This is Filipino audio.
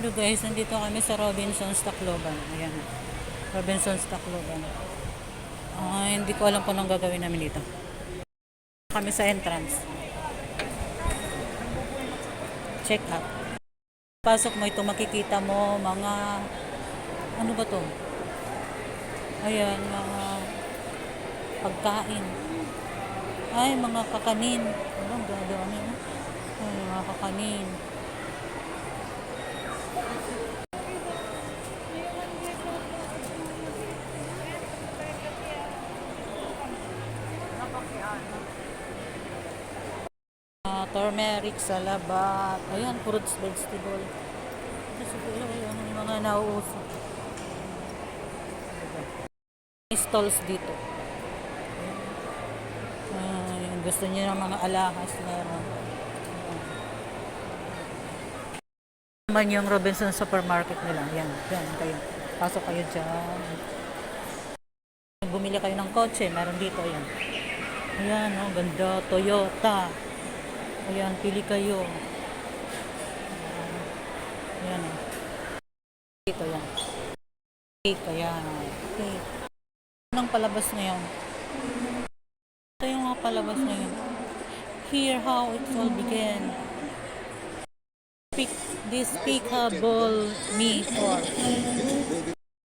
Hello guys, nandito kami sa Robinsons Tacloban. Ayan. Robinsons Tacloban. Hindi ko alam kung anong gagawin namin dito. Kami sa entrance. Check out. Pasok mo ito, makikita mo mga ano ba to? Ayan, mga pagkain. Ay, mga kakanin. Ang gagawin ano? Ay, mga kakanin. Turmeric, salabat. Ayan, fruits, vegetable. Kasi ayan, yung mga nauuso. May stalls dito. Ayan, gusto niyo ng mga alahas meron. Naman yung Robinson Supermarket nila. Yan, yan kayo. Pasok kayo dyan. Bumili kayo ng kotse, meron dito. Yan. Ayan, oh, ganda. Toyota. Ayan, pili kayo. Ayan, oh. Dito, yan. Cake, ayan. Cake. Anong palabas ngayon? Ito yung mga palabas ngayon. Here how it all began. Despicable Me 4.